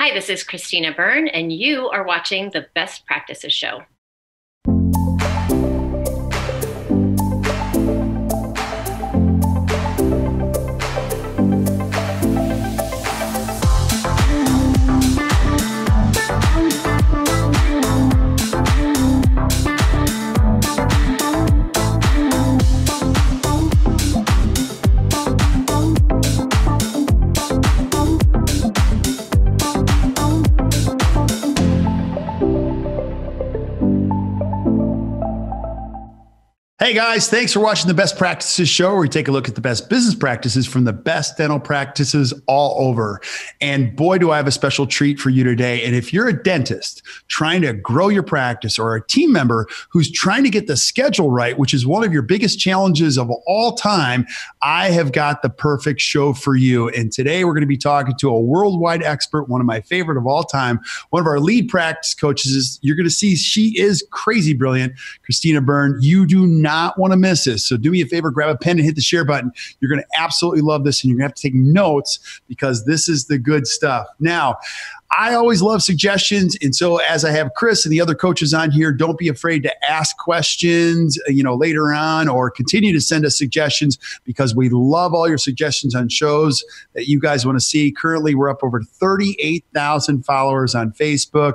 Hi, this is Christina Byrne, and you are watching the Best Practices Show. Hey guys, thanks for watching the Best Practices Show, where we take a look at the best business practices from the best dental practices all over. And boy, do I have a special treat for you today. And if you're a dentist trying to grow your practice, or a team member who's trying to get the schedule right, which is one of your biggest challenges of all time, I have got the perfect show for you. And today we're going to be talking to a worldwide expert, one of my favorite of all time, one of our lead practice coaches. You're going to see she is crazy brilliant. Christina Byrne, you do not want to miss this. So do me a favor, grab a pen and hit the share button. You're going to absolutely love this, and you're going to have to take notes because this is the good stuff. Now, I always love suggestions. And so as I have Chris and the other coaches on here, don't be afraid to ask questions, later on, or continue to send us suggestions, because we love all your suggestions on shows that you guys want to see. Currently, we're up over 38,000 followers on Facebook.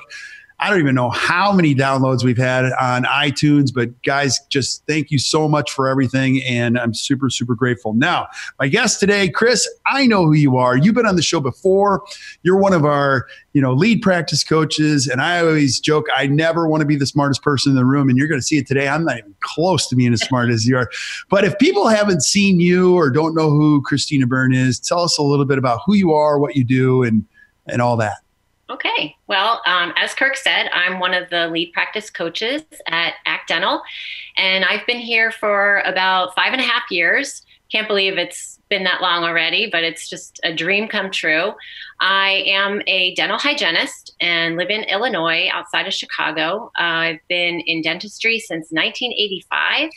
I don't even know how many downloads we've had on iTunes, but guys, just thank you so much for everything. And I'm super, super grateful. Now, my guest today, Chris, I know who you are. You've been on the show before. You're one of our, lead practice coaches. And I always joke, I never want to be the smartest person in the room. And you're going to see it today. I'm not even close to being as smart as you are. But if people haven't seen you or don't know who Christina Byrne is, tell us a little bit about who you are, what you do, and all that. Okay. Well, as Kirk said, I'm one of the lead practice coaches at ACT Dental, and I've been here for about 5.5 years. Can't believe it's been that long already, but it's just a dream come true. I am a dental hygienist and live in Illinois, outside of Chicago. I've been in dentistry since 1985.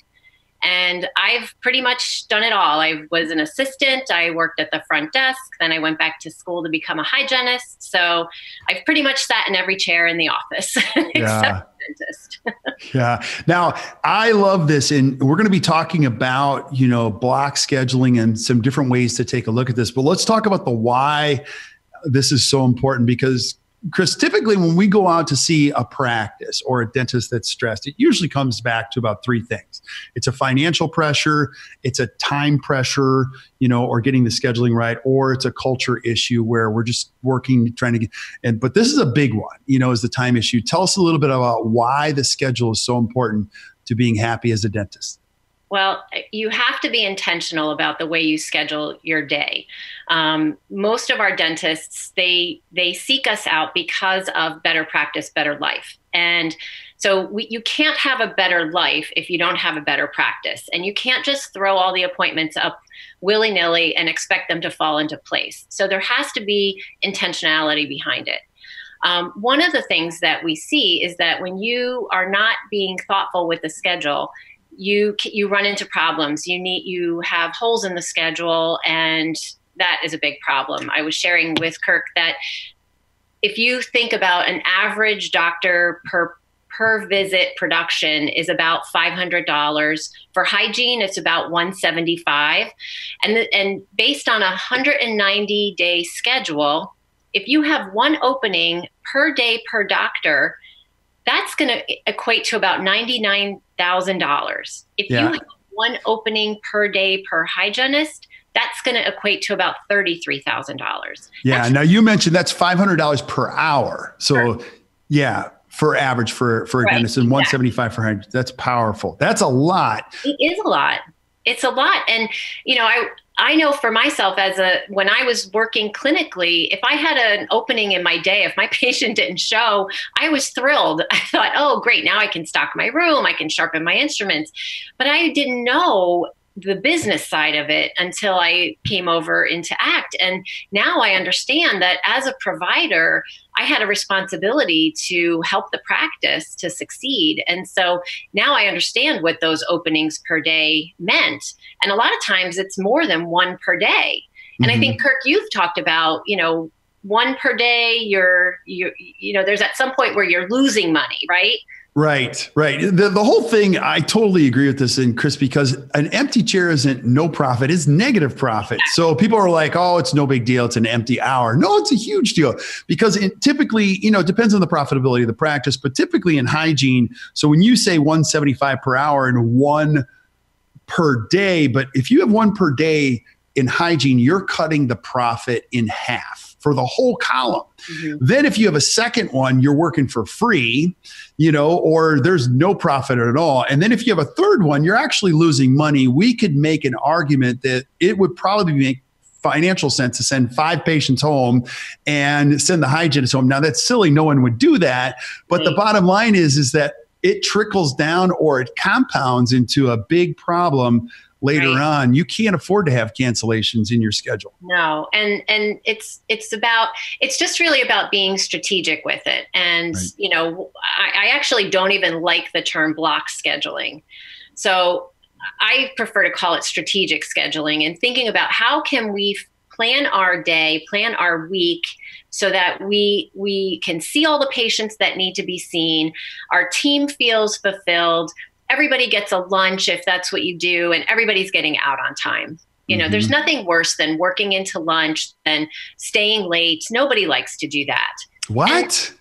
And I've pretty much done it all. I was an assistant. I worked at the front desk. Then I went back to school to become a hygienist. So I've pretty much sat in every chair in the office, except the dentist. Yeah. Now, I love this. And we're going to be talking about, block scheduling and some different ways to take a look at this. But let's talk about the why this is so important, because Chris, typically when we go out to see a practice or a dentist that's stressed, it usually comes back to about three things. It's a financial pressure, it's a time pressure, or getting the scheduling right, or it's a culture issue where we're just working, trying to get, but this is a big one, is the time issue. Tell us a little bit about why the schedule is so important to being happy as a dentist. Well, you have to be intentional about the way you schedule your day. Most of our dentists, they seek us out because of better practice, better life. And so you can't have a better life if you don't have a better practice. And you can't just throw all the appointments up willy-nilly and expect them to fall into place. So there has to be intentionality behind it. One of the things that we see is that when you are not being thoughtful with the schedule, you run into problems. You have holes in the schedule, and that is a big problem. I was sharing with Kirk that if you think about an average doctor per visit production is about $500. For hygiene, it's about $175. And based on a 190-day schedule, if you have one opening per day per doctor, that's going to equate to about $99,000. If you have one opening per day per hygienist, that's going to equate to about $33,000. Yeah. Now you mentioned that's $500 per hour. So for average for a dentist, and $175 for hygienist. That's powerful. That's a lot. It is a lot. It's a lot. And, I know for myself when I was working clinically, if I had an opening in my day, if my patient didn't show, I was thrilled. I thought, oh, great. Now I can stock my room. I can sharpen my instruments. But I didn't know the business side of it until I came over into ACT. And now I understand that as a provider, I had a responsibility to help the practice to succeed. And so now I understand what those openings per day meant. And a lot of times it's more than one per day. And I think, Kirk, you've talked about, one per day, there's at some point where you're losing money, right? Right, right. The whole thing, I totally agree with this, and Chris, because an empty chair isn't no profit, it's negative profit. So people are like, oh, it's no big deal. It's an empty hour. No, it's a huge deal because it typically, it depends on the profitability of the practice, but typically in hygiene. So when you say 175 per hour and one per day, but if you have one per day in hygiene, you're cutting the profit in half for the whole column. Mm-hmm. Then if you have a second one, you're working for free, or there's no profit at all. And then if you have a third one, you're actually losing money. We could make an argument that it would probably make financial sense to send 5 patients home and send the hygienist home. Now that's silly. No one would do that. But the bottom line is that it trickles down or it compounds into a big problem later on. You can't afford to have cancellations in your schedule. No. And it's just really about being strategic with it. And, I actually don't even like the term block scheduling. So I prefer to call it strategic scheduling and thinking about how can we plan our day, plan our week so that we can see all the patients that need to be seen. Our team feels fulfilled. Everybody gets a lunch if that's what you do, and everybody's getting out on time. There's nothing worse than working into lunch than staying late. Nobody likes to do that. What?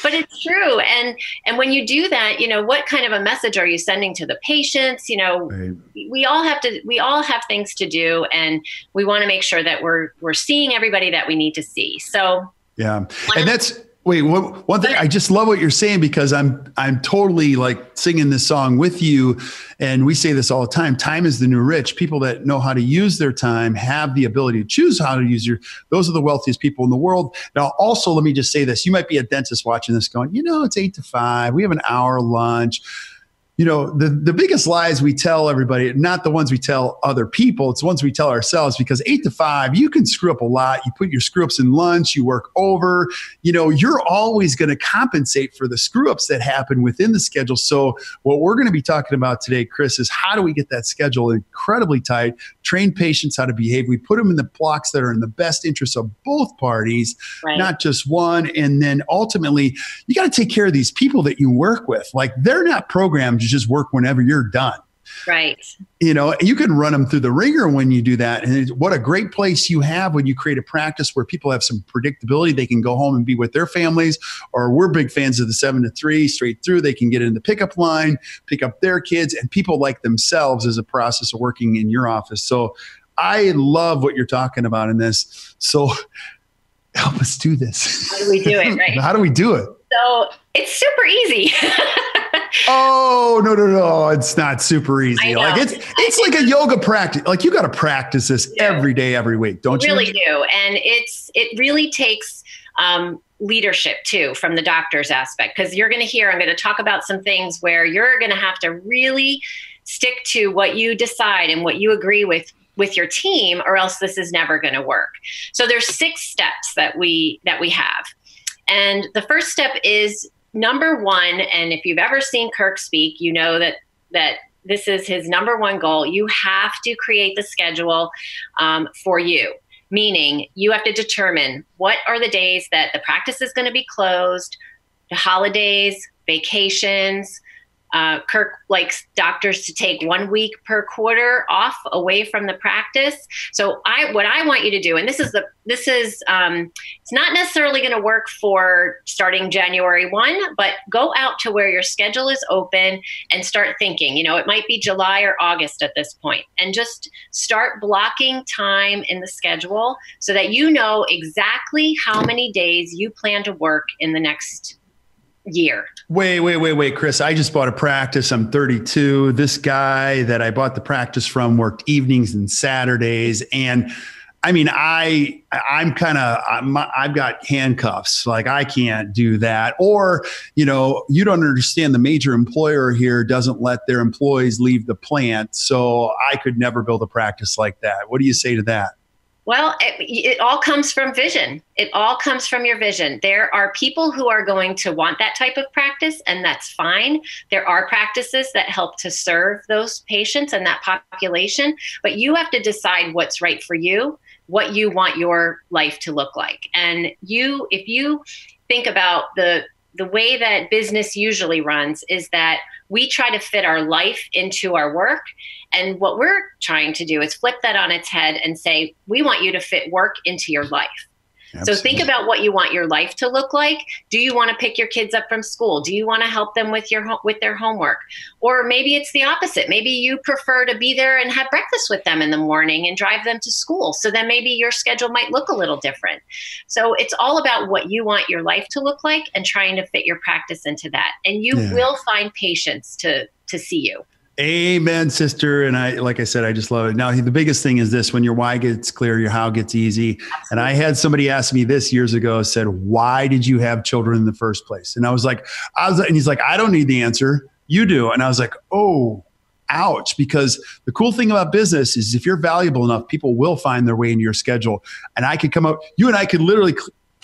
But it's true. And when you do that, what kind of a message are you sending to the patients? We all have things to do, and we want to make sure that we're seeing everybody that we need to see. So yeah. And that's one thing, I just love what you're saying because I'm totally like singing this song with you. And we say this all the time. Time is the new rich. People that know how to use their time have the ability to choose how to use those are the wealthiest people in the world. Now, also, let me just say this. You might be a dentist watching this going, it's 8 to 5. We have an hour lunch. The biggest lies we tell everybody, not the ones we tell other people, it's the ones we tell ourselves, because 8 to 5, you can screw up a lot. You put your screw ups in lunch, you work over, you're always going to compensate for the screw ups that happen within the schedule. So what we're going to be talking about today, Chris, is how do we get that schedule incredibly tight, train patients how to behave. We put them in the blocks that are in the best interest of both parties, not just one. And then ultimately, you got to take care of these people that you work with. Like, they're not programmed to just work whenever you're done. Right. You can run them through the ringer when you do that. And what a great place you have when you create a practice where people have some predictability. They can go home and be with their families, or we're big fans of the 7 to 3 straight through. They can get in the pickup line, pick up their kids, and people like themselves as a process of working in your office. So I love what you're talking about in this. So help us do this. How do we do it? Right. How do we do it? So it's super easy. Oh, no. It's not super easy. Like it's like a yoga practice. Like, you got to practice this every day, every week. Don't you? Really do. And it really takes leadership too, from the doctor's aspect, because I'm going to talk about some things where you're going to have to really stick to what you decide and what you agree with your team, or else this is never going to work. So there's 6 steps that we have. And the first step is number 1. And if you've ever seen Kirk speak, you know that this is his number 1 goal. You have to create the schedule for you, meaning you have to determine what are the days that the practice is going to be closed, the holidays, vacations. Kirk likes doctors to take 1 week per quarter off away from the practice. So what I want you to do, and this is it's not necessarily going to work for starting January 1, but go out to where your schedule is open and start thinking, it might be July or August at this point, and just start blocking time in the schedule so that you know exactly how many days you plan to work in the next year. Wait, Chris, I just bought a practice. I'm 32. This guy that I bought the practice from worked evenings and Saturdays. And I mean, I've got handcuffs. Like, I can't do that. Or, you don't understand, the major employer here doesn't let their employees leave the plant. So I could never build a practice like that. What do you say to that? Well, it all comes from vision. It all comes from your vision. There are people who are going to want that type of practice, and that's fine. There are practices that help to serve those patients and that population, but you have to decide what's right for you. what you want your life to look like. And if you think about the way that business usually runs is that we try to fit our life into our work. And what we're trying to do is flip that on its head and say, we want you to fit work into your life. Absolutely. So think about what you want your life to look like. Do you want to pick your kids up from school? Do you want to help them with their homework? Or maybe it's the opposite. Maybe you prefer to be there and have breakfast with them in the morning and drive them to school. So then maybe your schedule might look a little different. So it's all about what you want your life to look like and trying to fit your practice into that. And you will find patients to see you. Amen, sister. And like I said, I just love it. Now, the biggest thing is this: when your why gets clear, your how gets easy. Absolutely. And I had somebody ask me this years ago, said, why did you have children in the first place? And I was like, and he's like, I don't need the answer. You do. And I was like, oh, ouch. Because the cool thing about business is if you're valuable enough, people will find their way into your schedule. And I could come up, you and I could literally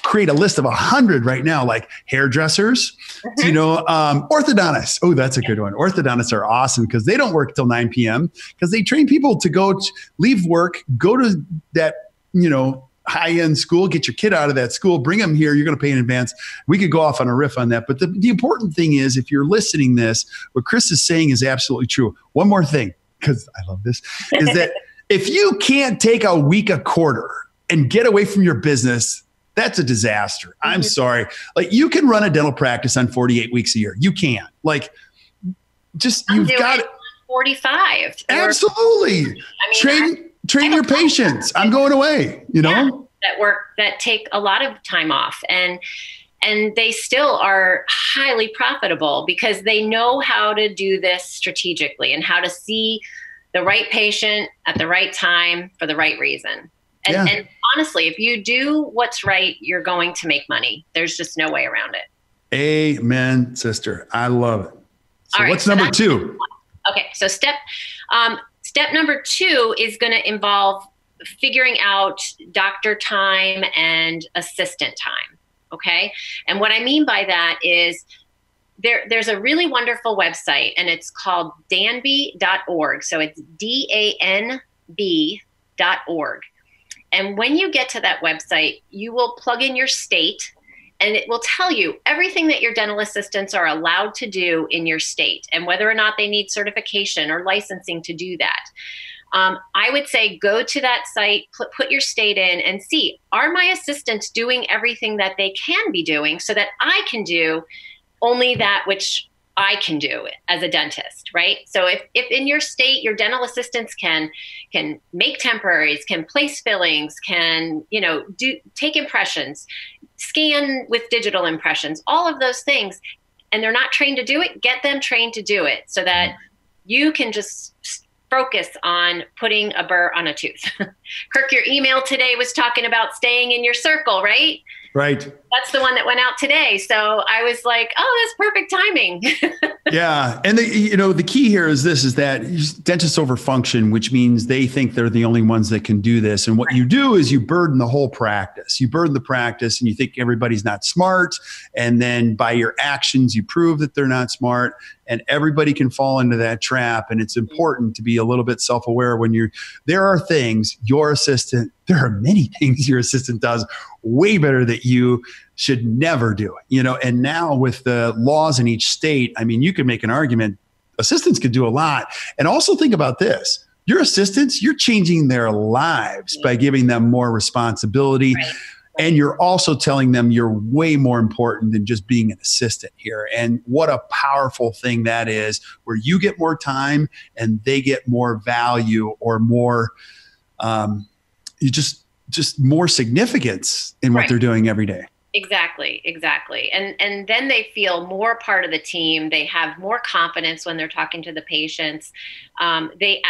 create a list of 100 right now, like hairdressers, orthodontists. Oh, that's a good one. Orthodontists are awesome because they don't work till 9 p.m. because they train people to leave work, go to that, high-end school, get your kid out of that school, bring them here. You're going to pay in advance. We could go off on a riff on that. But the important thing is, if you're listening this, what Chris is saying is absolutely true. One more thing, because I love this, is that if you can't take a week a quarter and get away from your business, that's a disaster. I'm sorry. Like, you can run a dental practice on 48 weeks a year. You can. Like, you've got it. 45. Absolutely. Train your patients. I'm going away, that take a lot of time off, and they still are highly profitable because they know how to do this strategically and how to see the right patient at the right time for the right reason. And honestly, if you do what's right, you're going to make money. There's just no way around it. Amen, sister. I love it. So what's number 2? Okay. So step number 2 is going to involve figuring out doctor time and assistant time. Okay. And what I mean by that is there's a really wonderful website, and it's called danby.org. So it's DANB.org. And when you get to that website, you will plug in your state, and it will tell you everything that your dental assistants are allowed to do in your state and whether or not they need certification or licensing to do that. I would say go to that site, put your state in, and see, are my assistants doing everything that they can be doing so that I can do only that which I can do as a dentist, right? So if in your state, your dental assistants can make temporaries, can place fillings, can, take impressions, scan with digital impressions, all of those things, and they're not trained to do it, get them trained to do it so that you can just focus on putting a burr on a tooth. Kirk, your email today was talking about staying in your circle, right? Right. That's the one that went out today. So I was like, oh, that's perfect timing. Yeah. And the key here is that dentists overfunction, which means they think they're the only ones that can do this. And what you do is you burden the whole practice. You burden the practice and you think everybody's not smart. And then by your actions, you prove that they're not smart, and everybody can fall into that trap. And it's important to be a little bit self-aware when there are things there are many things your assistant does way better that you should never do it, and now with the laws in each state, I mean, you could make an argument assistants could do a lot. And also think about this: your assistants, you're changing their lives by giving them more responsibility. Right. And you're also telling them you're way more important than just being an assistant here. And what a powerful thing that is, where you get more time and they get more value or more, just more significance in what they're doing every day. Exactly. And then they feel more part of the team. They have more confidence when they're talking to the patients. They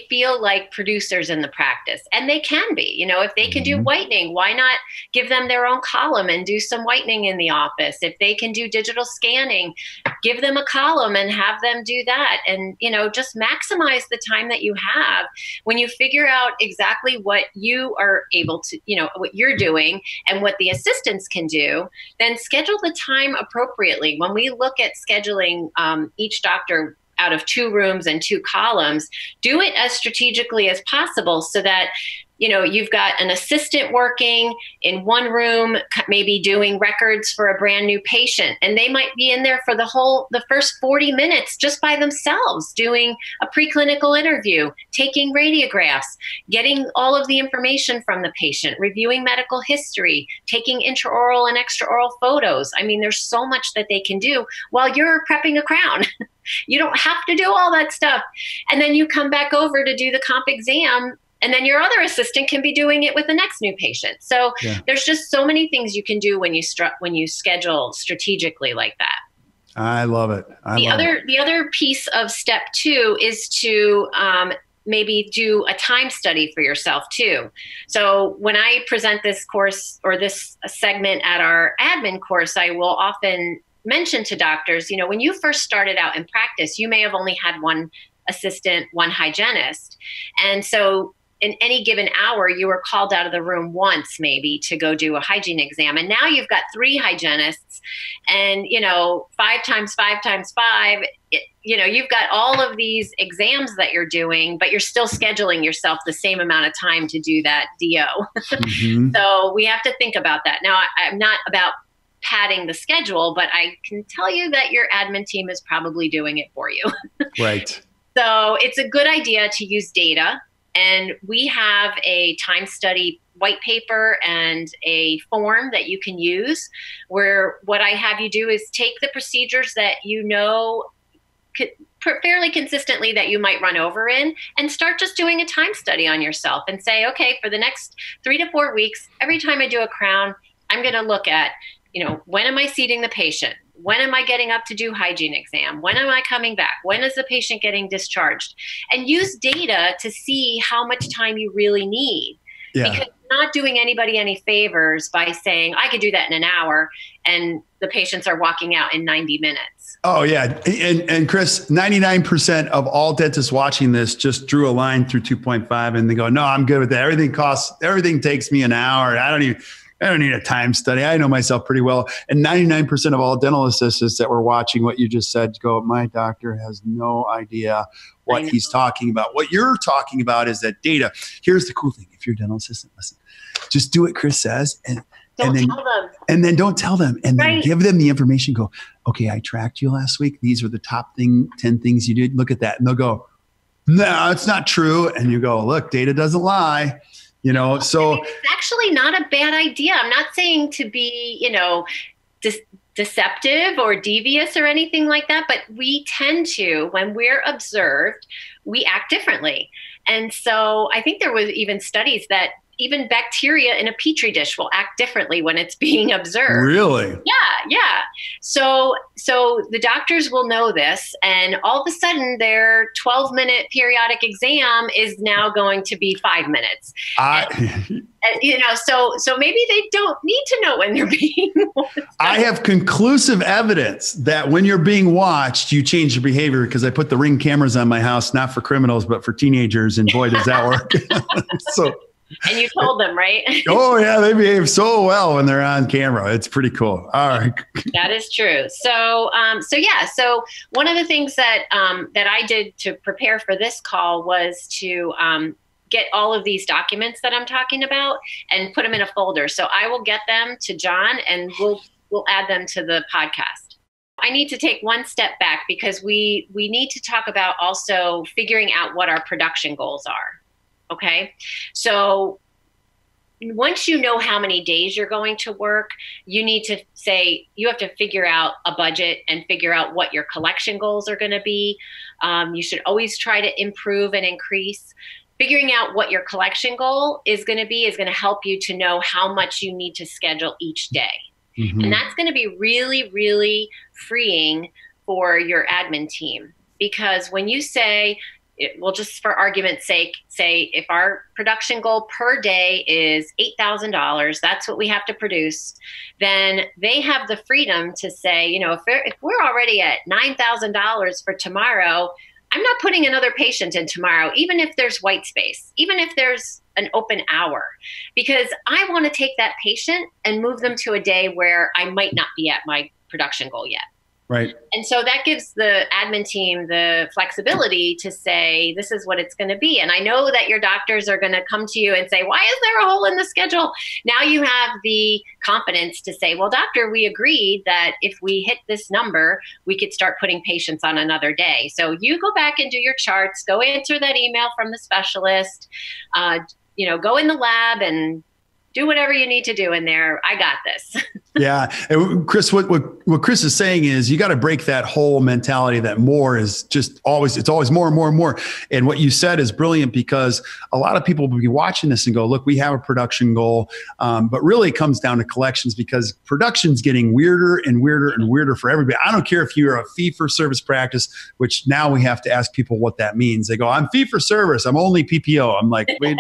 feel like producers in the practice, and they can be. If they can do whitening, why not give them their own column and do some whitening in the office? If they can do digital scanning, give them a column and have them do that. And just maximize the time that you have. When you figure out exactly what you are able to, what you're doing and what the assistants can do, then schedule the time appropriately. When we look at scheduling each doctor out of 2 rooms and 2 columns, do it as strategically as possible so that you've got an assistant working in one room, maybe doing records for a brand new patient, and they might be in there for the first 40 minutes just by themselves, doing a preclinical interview, taking radiographs, getting all of the information from the patient, reviewing medical history, taking intraoral and extraoral photos. I mean, there's so much that they can do while you're prepping a crown. You don't have to do all that stuff. And then you come back over to do the comp exam, and then your other assistant can be doing it with the next new patient. So there's just so many things you can do when you schedule strategically like that. I love it. The other piece of step 2 is to maybe do a time study for yourself too. So when I present this course or this segment at our admin course, I will often mention to doctors, when you first started out in practice, you may have only had one assistant, one hygienist. And so in any given hour, you were called out of the room once maybe to go do a hygiene exam. And now you've got 3 hygienists and, 5 times 5 times 5, you've got all of these exams that you're doing, but you're still scheduling yourself the same amount of time to do that DO. Mm-hmm. So we have to think about that. Now, I'm not about padding the schedule, but I can tell you that your admin team is probably doing it for you. Right. So it's a good idea to use data. And we have a time study white paper and a form that you can use, where what I have you do is take the procedures that fairly consistently that you might run over in, and start just doing a time study on yourself and say, okay, for the next 3 to 4 weeks, every time I do a crown, I'm going to look at, when am I seating the patient? When am I getting up to do hygiene exam? When am I coming back? When is the patient getting discharged? And use data to see how much time you really need. Yeah. Because you're not doing anybody any favors by saying, I could do that in an hour, and the patients are walking out in 90 minutes. Oh, yeah. And Chris, 99% of all dentists watching this just drew a line through 2.5 and they go, no, I'm good with that. Everything takes me an hour. I don't need a time study. I know myself pretty well. And 99% of all dental assistants that were watching what you just said go, my doctor has no idea what he's talking about. What you're talking about is that data. Here's the cool thing. If you're a dental assistant, listen, just do what Chris says and then don't tell them. And then give them the information. Go, okay, I tracked you last week. These were the top 10 things you did. Look at that. And they'll go, no, it's not true. And you go, look, data doesn't lie. So it's actually not a bad idea. I'm not saying to be, deceptive or devious or anything like that, but we tend to, when we're observed, we act differently. And so I think there was even studies that even bacteria in a petri dish will act differently when it's being observed. Really? Yeah. So the doctors will know this, and all of a sudden their 12-minute periodic exam is now going to be 5 minutes. So maybe they don't need to know when they're being watched. I have conclusive evidence that when you're being watched, you change your behavior, because I put the Ring cameras on my house, not for criminals, but for teenagers. And boy, does that work. And you told them, right? Oh, yeah. They behave so well when they're on camera. It's pretty cool. All right. That is true. So one of the things that I did to prepare for this call was to get all of these documents that I'm talking about and put them in a folder. So I will get them to John, and we'll add them to the podcast. I need to take one step back, because we need to talk about also figuring out what our production goals are. Okay. So once you know how many days you're going to work, you have to figure out a budget and figure out what your collection goals are going to be. You should always try to improve and increase. Figuring out what your collection goal is going to help you to know how much you need to schedule each day. Mm-hmm. And that's going to be really, really freeing for your admin team, because when you say, well, just for argument's sake, say if our production goal per day is $8,000, that's what we have to produce, then they have the freedom to say, if we're already at $9,000 for tomorrow, I'm not putting another patient in tomorrow, even if there's white space, even if there's an open hour, because I want to take that patient and move them to a day where I might not be at my production goal yet. Right. And so that gives the admin team the flexibility to say, this is what it's going to be. And I know that your doctors are going to come to you and say, why is there a hole in the schedule? Now you have the confidence to say, well, doctor, we agreed that if we hit this number, we could start putting patients on another day. So you go back and do your charts, go answer that email from the specialist, go in the lab and do whatever you need to do in there. I got this. Yeah. And Chris, what Chris is saying is you got to break that whole mentality that more is just always, it's always more and more and more. And what you said is brilliant, because a lot of people will be watching this and go, look, we have a production goal. But really it comes down to collections, because production's getting weirder and weirder and weirder for everybody. I don't care if you're a fee for service practice, which now we have to ask people what that means. They go, I'm fee for service. I'm only PPO. I'm like, wait.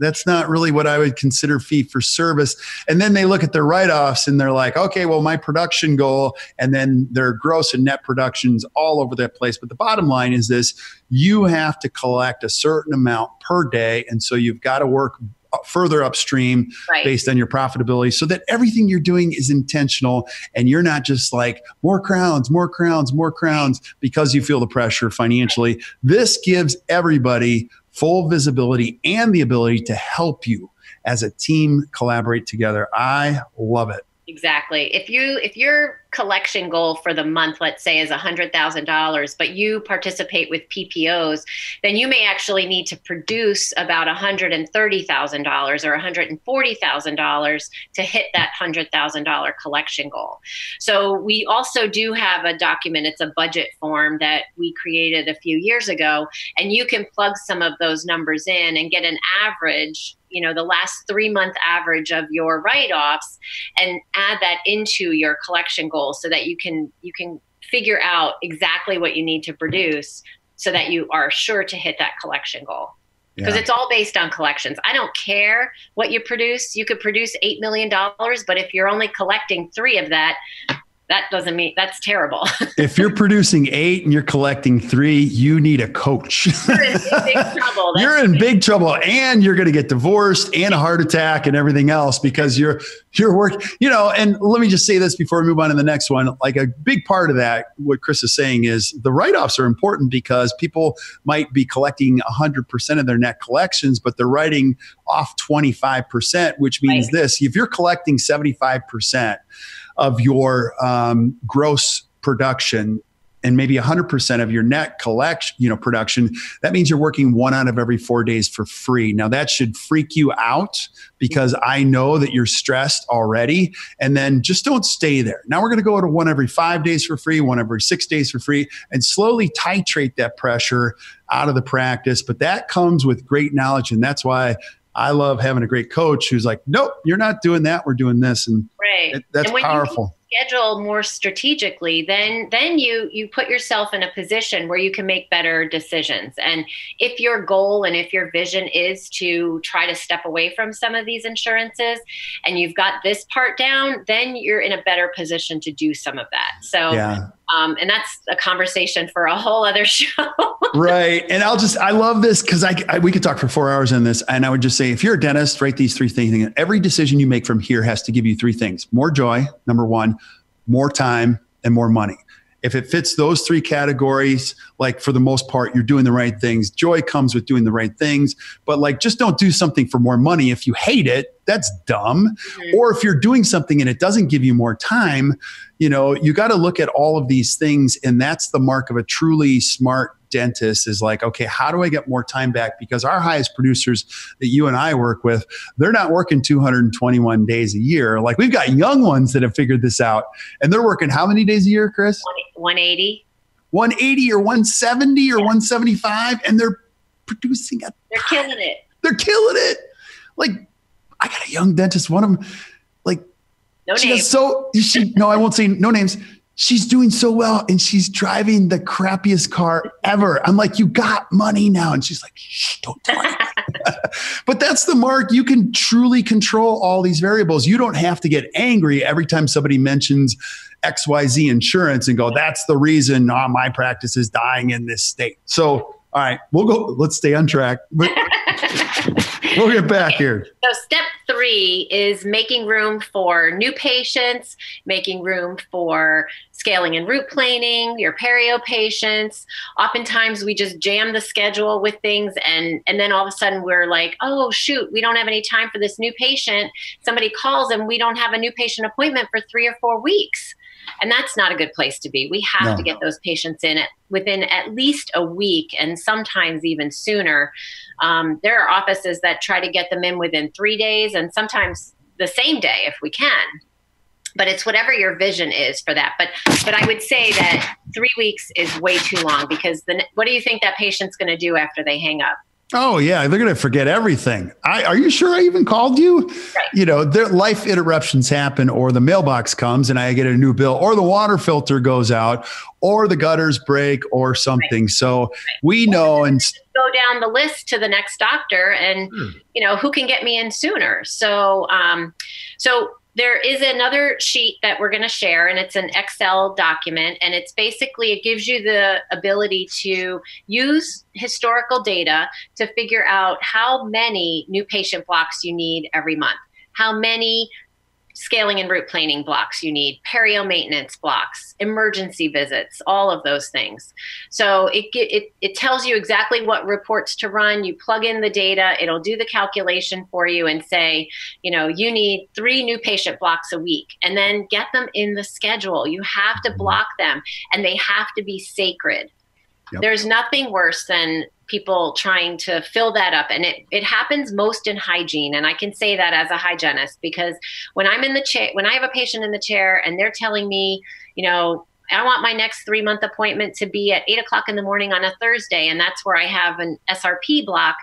That's not really what I would consider fee for service. And then they look at their write-offs and they're like, okay, well, my production goal, and then their gross and net productions all over that place. But the bottom line is this: you have to collect a certain amount per day. And so you've got to work further upstream based on your profitability, so that everything you're doing is intentional and you're not just like more crowns, more crowns, more crowns because you feel the pressure financially. This gives everybody full visibility and the ability to help you as a team collaborate together. I love it. Exactly. If your collection goal for the month, let's say, is $100,000, but you participate with PPOs, then you may actually need to produce about $130,000 or $140,000 to hit that $100,000 collection goal. So we also do have a document. It's a budget form that we created a few years ago, and you can plug some of those numbers in and get an average, the last 3-month average of your write-offs, and add that into your collection goal so that you can figure out exactly what you need to produce so that you are sure to hit that collection goal. Because it's all based on collections. I don't care what you produce. You could produce $8 million, but if you're only collecting 3 of that, that doesn't mean that's terrible. If you're producing 8 and you're collecting 3, you need a coach. You're in big trouble. You're in big trouble, and you're going to get divorced and a heart attack and everything else because you're working, and let me just say this before we move on to the next one. Like, a big part of that, what Chris is saying is the write-offs are important, because people might be collecting 100% of their net collections, but they're writing off 25%, which means this: if you're collecting 75% of your gross production and maybe 100% of your net collection, production, that means you're working 1 out of every 4 days for free. Now that should freak you out, because I know that you're stressed already. And then just don't stay there. Now we're going to go to 1 every 5 days for free, 1 every 6 days for free, and slowly titrate that pressure out of the practice. But that comes with great knowledge. And that's why I love having a great coach who's like, nope, you're not doing that. We're doing this. And that's powerful. Schedule more strategically, then you put yourself in a position where you can make better decisions. And if your goal and if your vision is to try to step away from some of these insurances, and you've got this part down, then you're in a better position to do some of that. So, and that's a conversation for a whole other show. Right. And I love this, because we could talk for 4 hours on this. And I would just say, if you're a dentist, write these 3 things. Every decision you make from here has to give you 3 things: more joy, number 1, more time, and more money. If it fits those 3 categories, like, for the most part, you're doing the right things. Joy comes with doing the right things, but just don't do something for more money. If you hate it, that's dumb. Mm-hmm. Or if you're doing something and it doesn't give you more time, you got to look at all of these things. And that's the mark of a truly smart dentist, is like, okay, how do I get more time back? Because our highest producers that you and I work with, they're not working 221 days a year. Like, we've got young ones that have figured this out, and they're working how many days a year, Chris? 180. 180 or 170 or 175, and they're producing it. They're killing it. They're killing it. Like, I got a young dentist, one of them, like, no names. No, I won't say no names. She's doing so well, and she's driving the crappiest car ever. I'm like, you got money now. And she's like, shh, don't tell me. But that's the mark. You can truly control all these variables. You don't have to get angry every time somebody mentions XYZ insurance and go, that's the reason my practice is dying in this state. So, all right, let's stay on track. We'll get back here. So step 3 is making room for new patients, making room for scaling and root planing, your perio patients. Oftentimes we just jam the schedule with things and then all of a sudden we're like, oh shoot, we don't have any time for this new patient. Somebody calls and we don't have a new patient appointment for 3 or 4 weeks. And that's not a good place to be. We have to get those patients in within at least a week and sometimes even sooner. There are offices that try to get them in within 3 days and sometimes the same day if we can. But it's whatever your vision is for that. But I would say that 3 weeks is way too long because what do you think that patient's going to do after they hang up? Oh, yeah. They're going to forget everything. Are you sure I even called you? Right. You know, their life interruptions happen or the mailbox comes and I get a new bill or the water filter goes out or the gutters break or something. Right. So we know and go down the list to the next doctor and, you know, who can get me in sooner. So there is another sheet that we're going to share, and it's an Excel document. And it's basically, it gives you the ability to use historical data to figure out how many new patient blocks you need every month, how many scaling and root planing blocks you need, perio maintenance blocks, emergency visits, all of those things. So it tells you exactly what reports to run. You plug in the data, it'll do the calculation for you and say, you know, you need 3 new patient blocks a week, and then get them in the schedule. You have to block them and they have to be sacred. Yep. There's nothing worse than people trying to fill that up. And it happens most in hygiene. And I can say that as a hygienist, because when I'm in the chair, when I have a patient in the chair and they're telling me, you know, I want my next 3-month appointment to be at 8 o'clock in the morning on a Thursday, and that's where I have an SRP block,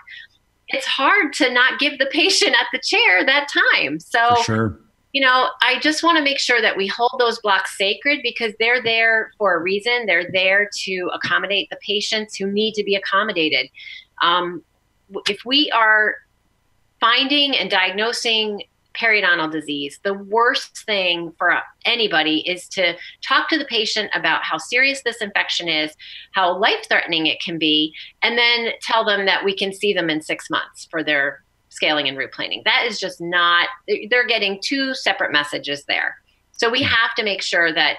it's hard to not give the patient at the chair that time. So, for sure. You know, I just want to make sure that we hold those blocks sacred because they're there for a reason. They're there to accommodate the patients who need to be accommodated. If we are finding and diagnosing periodontal disease, the worst thing for anybody is to talk to the patient about how serious this infection is, how life-threatening it can be, and then tell them that we can see them in 6 months for their scaling and root planing. That is just not, they're getting 2 separate messages there. So we have to make sure that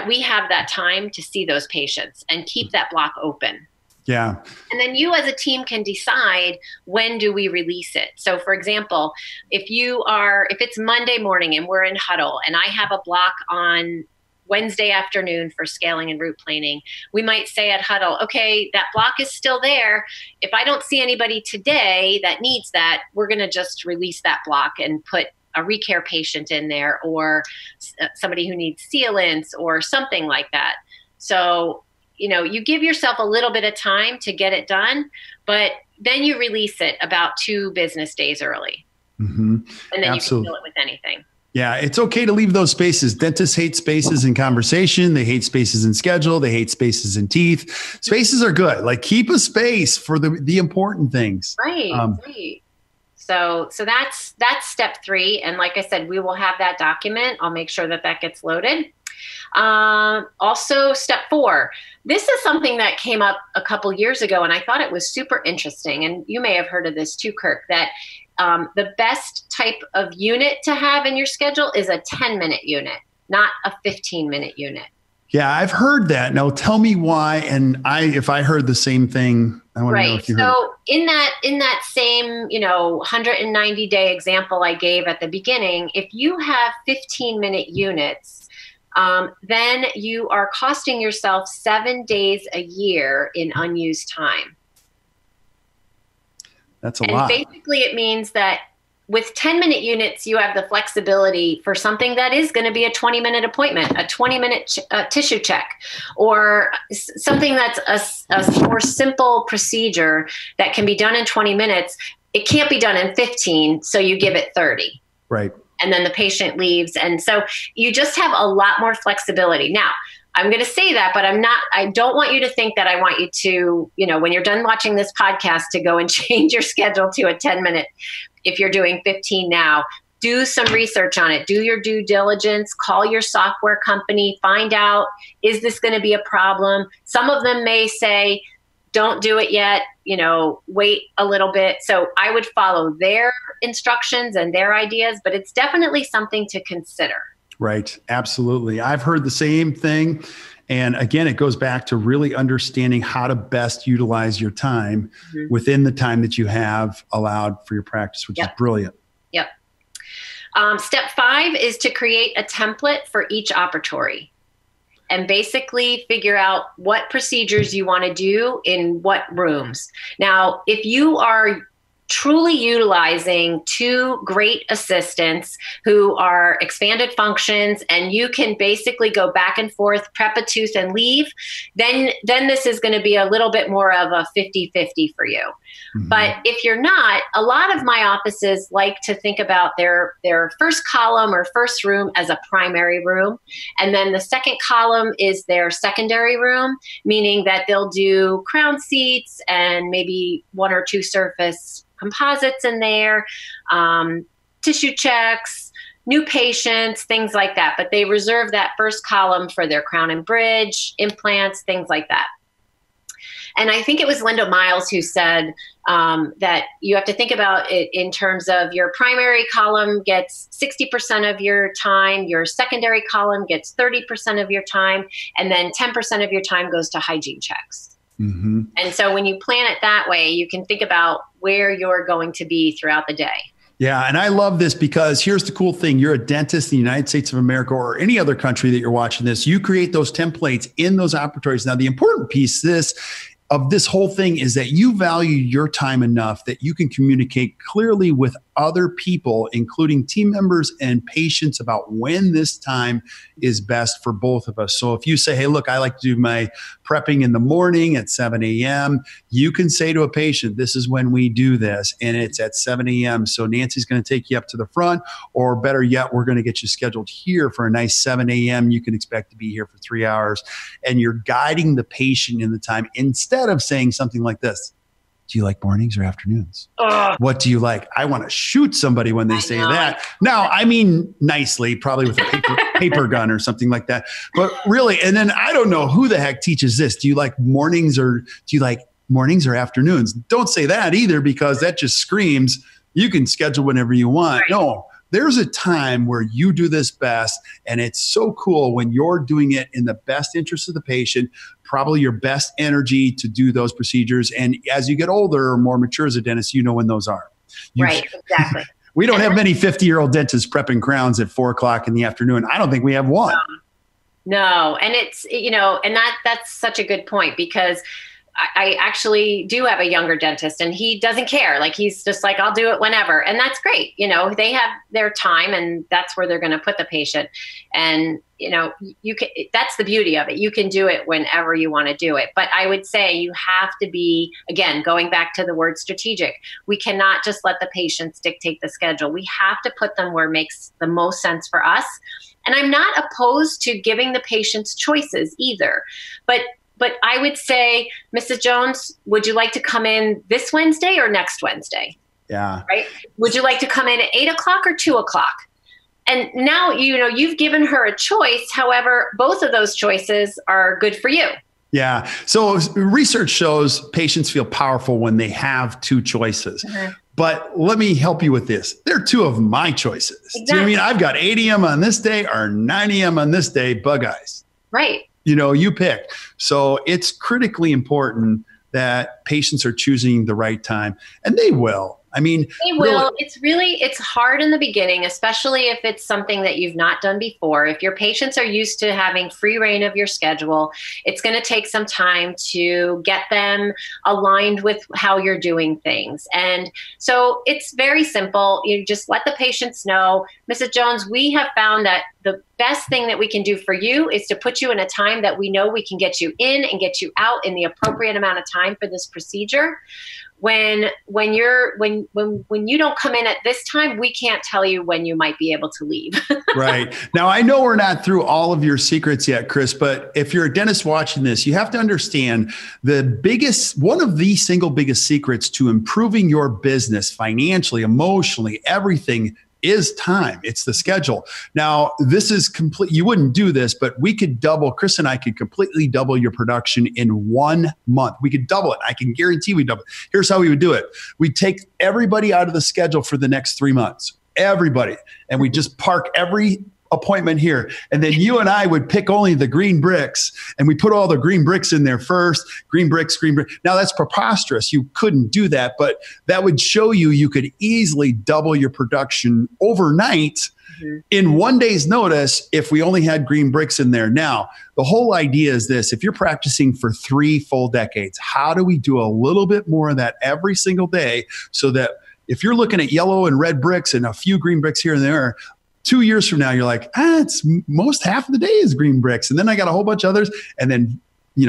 we have that time to see those patients and keep that block open. Yeah. And then you as a team can decide when do we release it. So for example, if it's Monday morning and we're in huddle and I have a block on Wednesday afternoon for scaling and root planing, we might say at huddle, okay, that block is still there. If I don't see anybody today that needs that, we're going to just release that block and put a recare patient in there or somebody who needs sealants or something like that. So, you know, you give yourself a little bit of time to get it done, but then you release it about 2 business days early. Mm-hmm. And then you can fill it with anything. Yeah, it's okay to leave those spaces. Dentists hate spaces in conversation. They hate spaces in schedule. They hate spaces in teeth. Spaces are good. Like keep a space for the important things. Right. Right. So that's step 3. And like I said, we will have that document. I'll make sure that gets loaded. Also step 4, this is something that came up a couple years ago and I thought it was super interesting. And you may have heard of this too, Kirk, that the best type of unit to have in your schedule is a 10-minute unit, not a 15-minute unit. Yeah, I've heard that. Now tell me why. And if I heard the same thing, I want to know if you heard. So in that same, 190-day example I gave at the beginning, if you have 15-minute units, then you are costing yourself 7 days a year in unused time. That's a lot. And basically it means that with 10-minute units, you have the flexibility for something that is going to be a 20-minute appointment, a 20-minute tissue check, or something that's a more simple procedure that can be done in 20 minutes. It can't be done in 15, so you give it 30. Right. And then the patient leaves. And so you just have a lot more flexibility. Now, I'm going to say that, but I don't want you to think that I want you to, when you're done watching this podcast, to go and change your schedule to a 10-minute. If you're doing 15 now, do some research on it. Do your due diligence, call your software company, find out, is this going to be a problem? Some of them may say, don't do it yet, wait a little bit. So I would follow their instructions and their ideas, but it's definitely something to consider. Right. Absolutely. I've heard the same thing. And again, it goes back to really understanding how to best utilize your time within the time that you have allowed for your practice, which is brilliant. Yep. Step 5 is to create a template for each operatory and basically figure out what procedures you want to do in what rooms. Now, if you are truly utilizing 2 great assistants who are expanded functions and you can basically go back and forth, prep a tooth and leave, then this is going to be a little bit more of a 50-50 for you. But if you're not, a lot of my offices like to think about their first column or first room as a primary room. And then the second column is their secondary room, meaning that they'll do crown seats and maybe 1 or 2 surface composites in there, tissue checks, new patients, things like that. But they reserve that first column for their crown and bridge, implants, things like that. And I think it was Linda Miles who said that you have to think about it in terms of your primary column gets 60% of your time, your secondary column gets 30% of your time, and then 10% of your time goes to hygiene checks. And so when you plan it that way, you can think about where you're going to be throughout the day. Yeah. And I love this because here's the cool thing. You're a dentist in the United States of America or any other country that you're watching this. You create those templates in those operatories. Now, the important piece of this whole thing is that you value your time enough that you can communicate clearly with other people, including team members and patients, about when this time is best for both of us. So if you say, hey, look, I like to do my prepping in the morning at 7 a.m., you can say to a patient, this is when we do this, and it's at 7 a.m. So Nancy's going to take you up to the front, or better yet, we're going to get you scheduled here for a nice 7 a.m. You can expect to be here for 3 hours, and you're guiding the patient in the time instead of saying something like this. Do you like mornings or afternoons? What do you like? I want to shoot somebody when they say that. Now, I mean nicely, probably with a paper gun or something like that. But really, and then I don't know who the heck teaches this. Do you like mornings or afternoons? Don't say that either, because that just screams you can schedule whenever you want. Right. No. There's a time where you do this best, and it's so cool when you're doing it in the best interest of the patient, probably your best energy to do those procedures. And as you get older or more mature as a dentist, you know when those are. Right, exactly. We don't have many 50-year-old dentists prepping crowns at 4 o'clock in the afternoon. I don't think we have one. No. And it's, and that's such a good point, because I actually do have a younger dentist and he doesn't care. Like, he's just like, I'll do it whenever. And that's great. They have their time and that's where they're going to put the patient. And, you can, that's the beauty of it. You can do it whenever you want to do it. But I would say you have to be, again, going back to the word strategic. We cannot just let the patients dictate the schedule. We have to put them where it makes the most sense for us. And I'm not opposed to giving the patients choices either. But I would say, Mrs. Jones, would you like to come in this Wednesday or next Wednesday? Yeah. Right? Would you like to come in at 8 o'clock or 2 o'clock? And now, you've given her a choice. However, both of those choices are good for you. Yeah. So research shows patients feel powerful when they have 2 choices. But let me help you with this. They're 2 of my choices. Exactly. Do you know what I mean? I've got 8 a.m. on this day or 9 a.m. on this day, bug eyes. Right. You pick. So it's critically important that patients are choosing the right time, and they will. I mean, they will. It's hard in the beginning, especially if it's something that you've not done before. If your patients are used to having free reign of your schedule, it's going to take some time to get them aligned with how you're doing things. And so it's very simple. You just let the patients know, Mrs. Jones, we have found that the best thing that we can do for you is to put you in a time that we know we can get you in and get you out in the appropriate amount of time for this procedure. When you don't come in at this time, we can't tell you when you might be able to leave. Right. Now, I know we're not through all of your secrets yet, Chris, but if you're a dentist watching this, you have to understand one of the single biggest secrets to improving your business financially, emotionally, everything is time. It's the schedule. Now, this is complete. You wouldn't do this, but we could double, Chris and I could completely double your production in 1 month. We could double it. I can guarantee we double it. Here's how we would do it. We'd take everybody out of the schedule for the next 3 months. Everybody. And we just park every appointment here. And then you and I would pick only the green bricks, and we put all the green bricks in there first. Green bricks, green bricks. Now that's preposterous. You couldn't do that, but that would show you could easily double your production overnight in 1 day's notice if we only had green bricks in there. Now, the whole idea is this: if you're practicing for 3 full decades, how do we do a little bit more of that every single day, so that if you're looking at yellow and red bricks and a few green bricks here and there, 2 years from now, you're like, it's most half of the day is green bricks. And then I got a whole bunch of others. And then,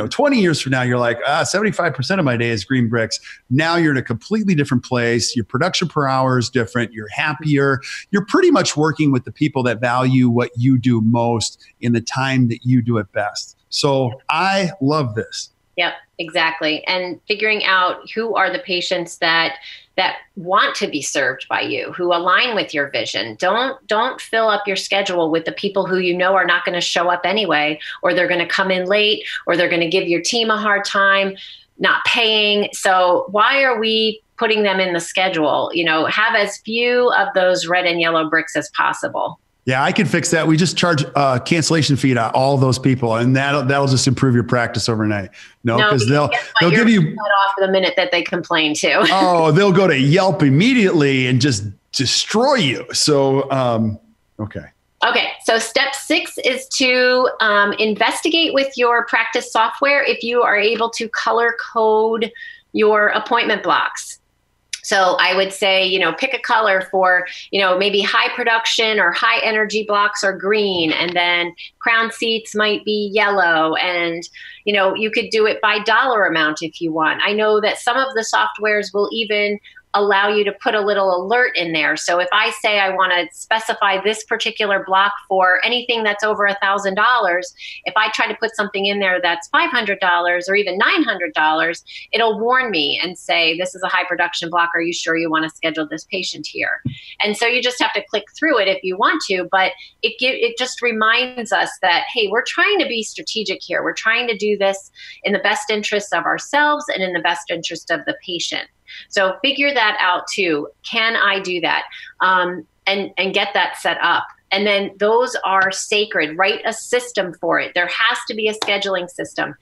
20 years from now, you're like, 75% of my day is green bricks. Now you're in a completely different place. Your production per hour is different. You're happier. You're pretty much working with the people that value what you do most in the time that you do it best. So I love this. Yep, exactly. And figuring out who are the patients that want to be served by you, who align with your vision. Don't fill up your schedule with the people who you know are not going to show up anyway, or they're going to come in late, or they're going to give your team a hard time, not paying. So why are we putting them in the schedule? Have as few of those red and yellow bricks as possible. Yeah, I can fix that. We just charge a cancellation fee to all those people, and that'll just improve your practice overnight. No, because they'll give you off the minute that they complain too. Oh, they'll go to Yelp immediately and just destroy you. So, okay. Okay, so step 6 is to investigate with your practice software if you are able to color code your appointment blocks. So I would say, pick a color for, maybe high production or high energy blocks are green, and then crown seats might be yellow. And, you could do it by dollar amount if you want. I know that some of the softwares will even allow you to put a little alert in there. So if I say I want to specify this particular block for anything that's over $1,000, if I try to put something in there that's $500 or even $900, it'll warn me and say, this is a high production block. Are you sure you want to schedule this patient here? And so you just have to click through it if you want to, but it just reminds us that, hey, we're trying to be strategic here. We're trying to do this in the best interest of ourselves and in the best interest of the patient. So figure that out too. Can I do that? And get that set up. And then those are sacred. Write a system for it. There has to be a scheduling system.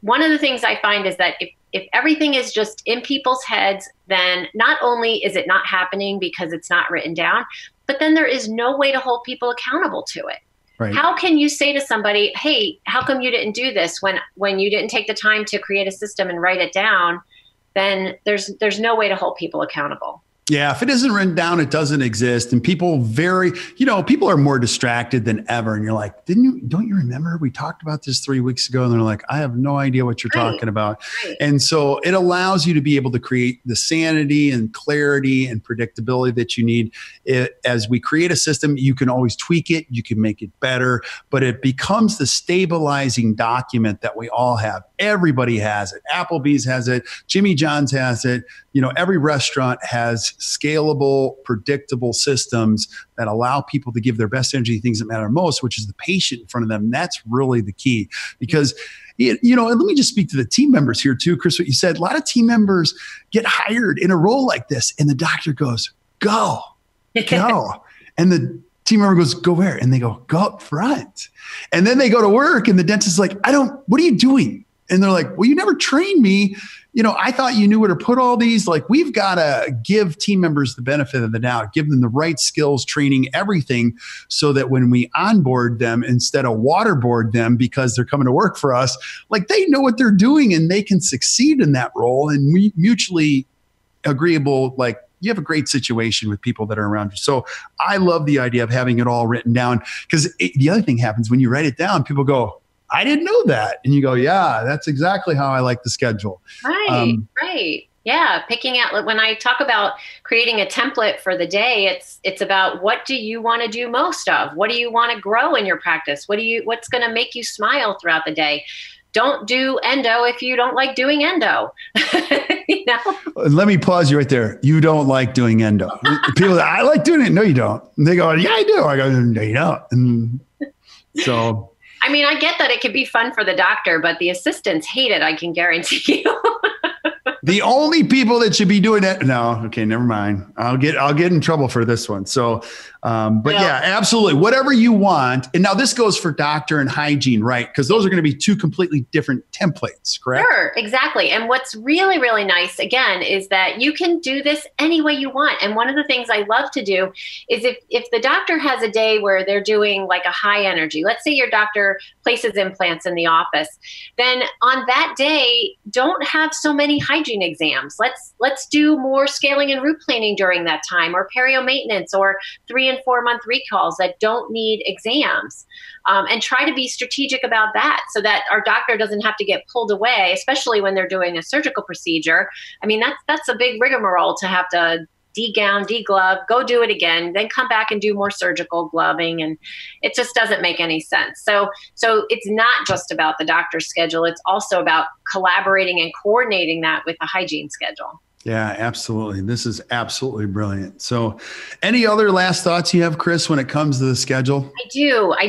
One of the things I find is that if everything is just in people's heads, then not only is it not happening because it's not written down, but then there is no way to hold people accountable to it. Right. How can you say to somebody, hey, how come you didn't do this when you didn't take the time to create a system and write it down? Then there's no way to hold people accountable. Yeah, if it isn't written down, it doesn't exist. And people people are more distracted than ever. And you're like, don't you remember we talked about this 3 weeks ago? And they're like, I have no idea what you're talking about. Right. And so it allows you to be able to create the sanity and clarity and predictability that you need. As we create a system, you can always tweak it. You can make it better, but it becomes the stabilizing document that we all have. Everybody has it. Applebee's has it. Jimmy John's has it. Every restaurant has scalable, predictable systems that allow people to give their best energy to things that matter most, which is the patient in front of them. And that's really the key, because, and let me just speak to the team members here too, Chris, what you said. A lot of team members get hired in a role like this, and the doctor goes, go. And the team member goes, go where? And they go up front. And then they go to work, and the dentist is like, what are you doing? And they're like, well, you never trained me. I thought you knew where to put all these. Like, we've got to give team members the benefit of the doubt, give them the right skills, training, everything, so that when we onboard them, instead of waterboard them because they're coming to work for us, like, they know what they're doing and they can succeed in that role. And we mutually agreeable, like, you have a great situation with people that are around you. So I love the idea of having it all written down, because the other thing happens when you write it down, people go, I didn't know that. And you go, yeah, that's exactly how I like the schedule. Right. Yeah. Picking out, when I talk about creating a template for the day, it's about, what do you want to do most of? What do you want to grow in your practice? What's going to make you smile throughout the day? don't do endo if you don't like doing endo. You know? Let me pause you right there. You don't like doing endo. People say, I like doing it. No, you don't. And they go, yeah, I do. I go, no, you don't. And so, I mean, I get that it could be fun for the doctor, but the assistants hate it. I can guarantee you. the only people that should be doing it. No, okay, never mind. I'll get in trouble for this one. So, but yeah, absolutely. Whatever you want. And now this goes for doctor and hygiene, right? Because those are going to be two completely different templates, correct? Sure, exactly. And what's really, really nice, again, is that you can do this any way you want. And one of the things I love to do is if the doctor has a day where they're doing like a high energy, let's say your doctor places implants in the office, then on that day, don't have so many hygiene exams. Let's do more scaling and root planing during that time, or perio maintenance, or 3 and 4 month recalls that don't need exams. And try to be strategic about that so that our doctor doesn't have to get pulled away, especially when they're doing a surgical procedure. I mean, that's a big rigmarole to have to degown, deglove, go do it again, then come back and do more surgical gloving. And it just doesn't make any sense. So it's not just about the doctor's schedule. It's also about collaborating and coordinating that with the hygiene schedule. Yeah, absolutely. This is absolutely brilliant. So any other last thoughts you have, Chris, when it comes to the schedule? I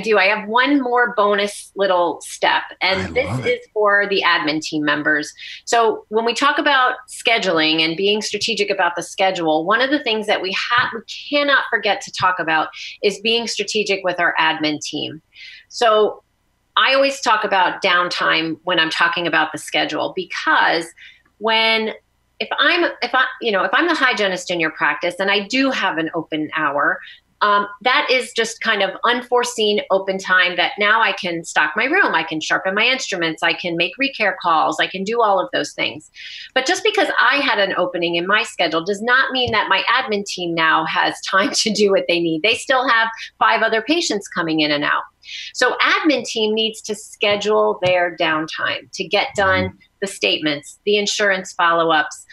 do. I have one more bonus little step, and this is for the admin team members. So when we talk about scheduling and being strategic about the schedule, one of the things that we cannot forget to talk about is being strategic with our admin team. So I always talk about downtime when I'm talking about the schedule, because if I'm the hygienist in your practice and I do have an open hour, that is just kind of unforeseen open time that now I can stock my room, I can sharpen my instruments, I can make recare calls, I can do all of those things. But just because I had an opening in my schedule does not mean that my admin team now has time to do what they need. They still have 5 other patients coming in and out. So admin team needs to schedule their downtime to get done the statements, the insurance follow-ups,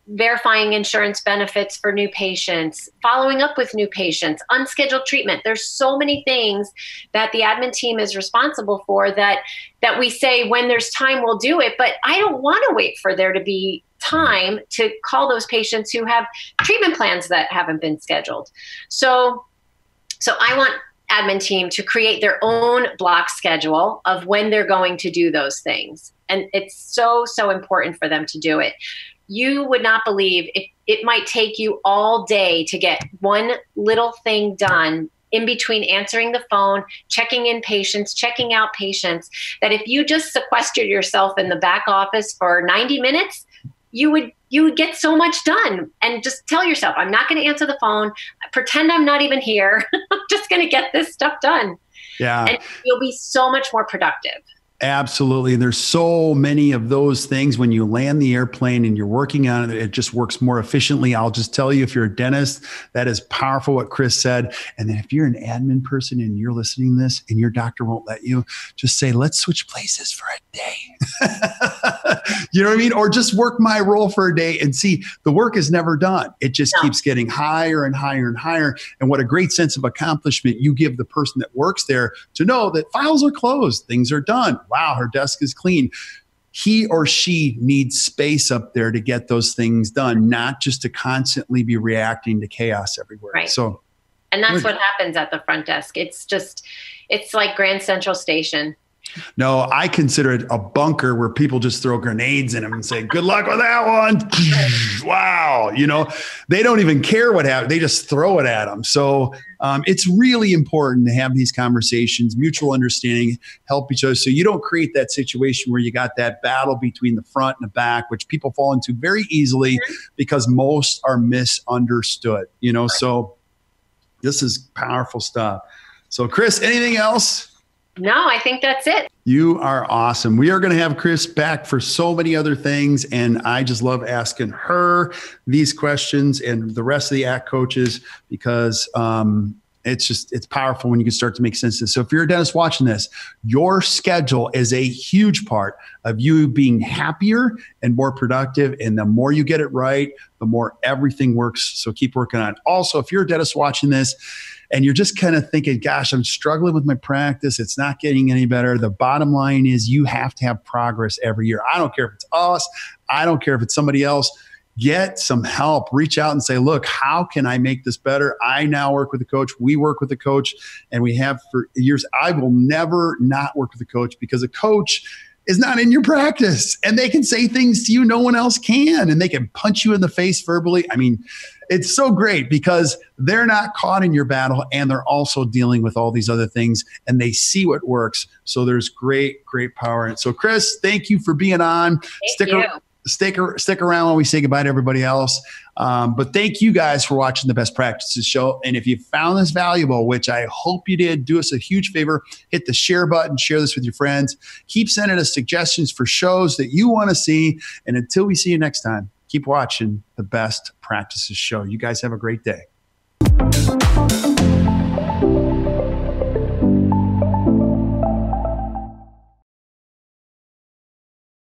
verifying insurance benefits for new patients, following up with new patients, unscheduled treatment. There's so many things that the admin team is responsible for that we say when there's time, we'll do it. But I don't want to wait for there to be time to call those patients who have treatment plans that haven't been scheduled. So I want admin team to create their own block schedule of when they're going to do those things. And it's so, so important for them to do it. You would not believe it might take you all day to get one little thing done in between answering the phone, checking in patients, checking out patients, that if you just sequestered yourself in the back office for 90 minutes, you would get so much done. And just tell yourself, I'm not going to answer the phone, pretend I'm not even here. I'm just going to get this stuff done. Yeah. And you'll be so much more productive. Absolutely. There's so many of those things when you land the airplane and you're working on it, it just works more efficiently. I'll just tell you, if you're a dentist, that is powerful what Chris said. And then if you're an admin person and you're listening to this and your doctor won't let you, just say, let's switch places for a day. You know what I mean? Or just work my role for a day and see, the work is never done. It just keeps getting higher and higher and higher. And what a great sense of accomplishment you give the person that works there to know that files are closed, things are done. Wow, her desk is clean. He or she needs space up there to get those things done, not just to constantly be reacting to chaos everywhere. Right. So, and that's what happens at the front desk. It's like Grand Central Station. No, I consider it a bunker where people just throw grenades in them and say, good luck with that one. Wow. You know, they don't even care what happens. They just throw it at them. So it's really important to have these conversations, mutual understanding, help each other. So you don't create that situation where you got that battle between the front and the back, which people fall into very easily because most are misunderstood, you know, so this is powerful stuff. So Chris, anything else? No, I think that's it. You are awesome. We are going to have Chris back for so many other things. And I just love asking her these questions and the rest of the ACT coaches, because it's powerful when you can start to make sense of this. So if you're a dentist watching this, your schedule is a huge part of you being happier and more productive. And the more you get it right, the more everything works. So keep working on it. Also, if you're a dentist watching this, and you're just kind of thinking, gosh, I'm struggling with my practice. It's not getting any better. The bottom line is you have to have progress every year. I don't care if it's us. I don't care if it's somebody else. Get some help. Reach out and say, look, how can I make this better? I now work with a coach. We work with a coach, and we have for years. I will never not work with a coach, because a coach is not in your practice, and they can say things to you no one else can, and they can punch you in the face verbally. I mean, it's so great because they're not caught in your battle, and they're also dealing with all these other things, and they see what works. So there's great power in it. So Chris, thank you for being on. Stick around while we say goodbye to everybody else. But thank you guys for watching the Best Practices Show. And if you found this valuable, which I hope you did, do us a huge favor, hit the share button, share this with your friends. Keep sending us suggestions for shows that you want to see. And until we see you next time, keep watching the Best Practices Show. You guys have a great day.